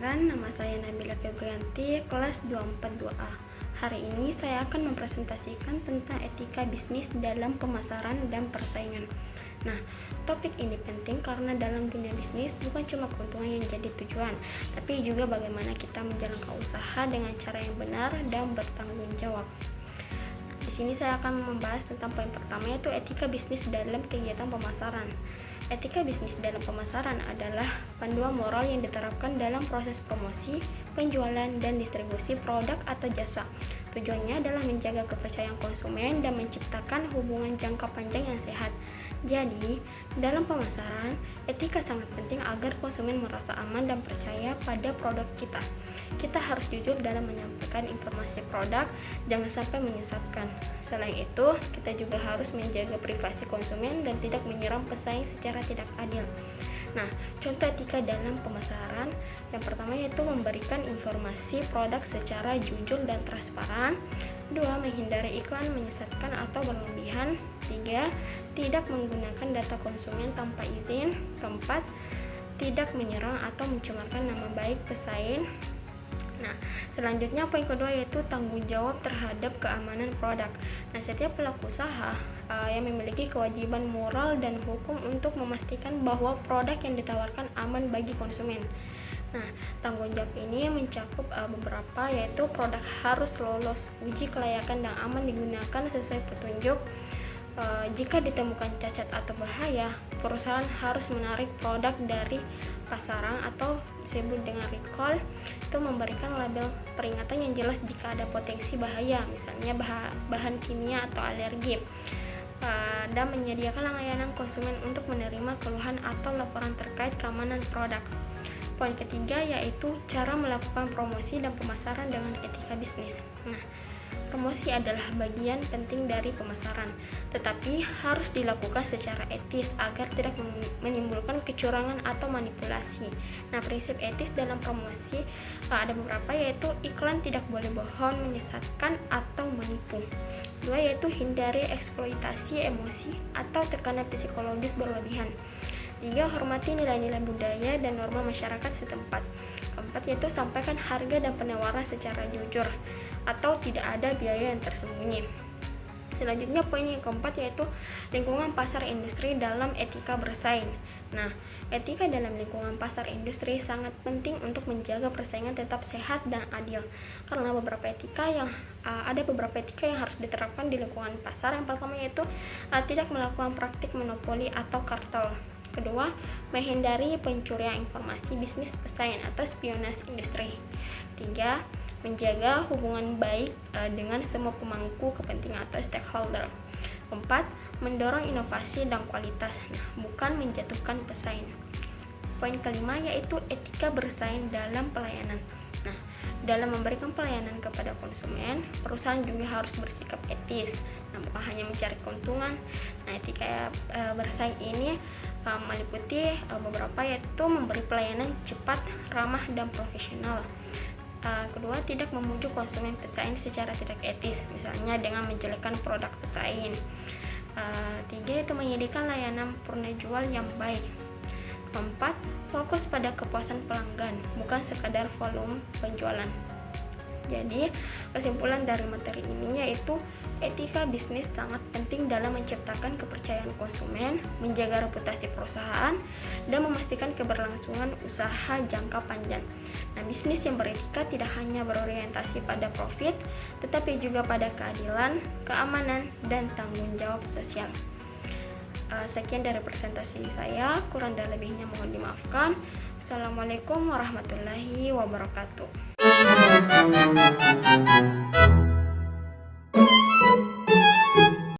Perkenalkan, nama saya Nabila Febrianti, kelas 242A. Hari ini saya akan mempresentasikan tentang etika bisnis dalam pemasaran dan persaingan. Nah, topik ini penting karena dalam dunia bisnis bukan cuma keuntungan yang jadi tujuan, tapi juga bagaimana kita menjalankan usaha dengan cara yang benar dan bertanggung jawab. Di sini saya akan membahas tentang poin pertama, yaitu etika bisnis dalam kegiatan pemasaran. Etika bisnis dalam pemasaran adalah panduan moral yang diterapkan dalam proses promosi, penjualan, dan distribusi produk atau jasa. Tujuannya adalah menjaga kepercayaan konsumen dan menciptakan hubungan jangka panjang yang sehat. Jadi, dalam pemasaran, etika sangat penting agar konsumen merasa aman dan percaya pada produk kita. Kita harus jujur dalam menyampaikan informasi produk, jangan sampai menyesatkan. Selain itu, kita juga harus menjaga privasi konsumen dan tidak menyerang pesaing secara tidak adil. Nah, contoh etika dalam pemasaran yang pertama yaitu memberikan informasi produk secara jujur dan transparan. 2. Menghindari iklan menyesatkan atau berlebihan. 3. Tidak menggunakan data konsumen tanpa izin. 4. Tidak menyerang atau mencemarkan nama baik pesaing. Nah, selanjutnya poin kedua yaitu tanggung jawab terhadap keamanan produk. Nah, setiap pelaku usaha yang memiliki kewajiban moral dan hukum untuk memastikan bahwa produk yang ditawarkan aman bagi konsumen. Nah, tanggung jawab ini mencakup beberapa, yaitu produk harus lolos uji kelayakan dan aman digunakan sesuai petunjuk. Jika ditemukan cacat atau bahaya, perusahaan harus menarik produk dari pasaran atau disebut dengan recall. Itu memberikan label peringatan yang jelas jika ada potensi bahaya, misalnya bahan kimia atau alergi, dan menyediakan layanan konsumen untuk menerima keluhan atau laporan terkait keamanan produk. Poin ketiga yaitu cara melakukan promosi dan pemasaran dengan etika bisnis. Nah, promosi adalah bagian penting dari pemasaran, tetapi harus dilakukan secara etis agar tidak menimbulkan kecurangan atau manipulasi. Nah, prinsip etis dalam promosi ada beberapa, yaitu iklan tidak boleh bohong, menyesatkan, atau menipu. 2. Yaitu hindari eksploitasi emosi atau tekanan psikologis berlebihan. 3. Hormati nilai-nilai budaya dan norma masyarakat setempat. 4. Yaitu sampaikan harga dan penawaran secara jujur atau tidak ada biaya yang tersembunyi. Selanjutnya poin yang keempat yaitu lingkungan pasar industri dalam etika bersaing. Nah, etika dalam lingkungan pasar industri sangat penting untuk menjaga persaingan tetap sehat dan adil. Karena ada beberapa etika yang harus diterapkan di lingkungan pasar. Yang pertama yaitu tidak melakukan praktik monopoli atau kartel. Kedua, menghindari pencurian informasi bisnis pesaing atau spionase industri. 3. Menjaga hubungan baik dengan semua pemangku kepentingan atau stakeholder. 4. Mendorong inovasi dan kualitas, bukan menjatuhkan pesaing. Poin kelima yaitu etika bersaing dalam pelayanan. Nah, dalam memberikan pelayanan kepada konsumen, perusahaan juga harus bersikap etis. Nah, bukan hanya mencari keuntungan. Nah, etika bersaing ini meliputi beberapa, yaitu memberi pelayanan cepat, ramah, dan profesional. Kedua, tidak memujuk konsumen pesaing secara tidak etis, misalnya dengan menjelekkan produk pesaing. 3. Itu menyediakan layanan purna jual yang baik. 4. Fokus pada kepuasan pelanggan, bukan sekadar volume penjualan. Jadi, kesimpulan dari materi ini yaitu etika bisnis sangat penting dalam menciptakan kepercayaan konsumen, menjaga reputasi perusahaan, dan memastikan keberlangsungan usaha jangka panjang. Nah, bisnis yang beretika tidak hanya berorientasi pada profit, tetapi juga pada keadilan, keamanan, dan tanggung jawab sosial. Sekian dari presentasi saya, kurang dan lebihnya mohon dimaafkan. Assalamualaikum warahmatullahi wabarakatuh.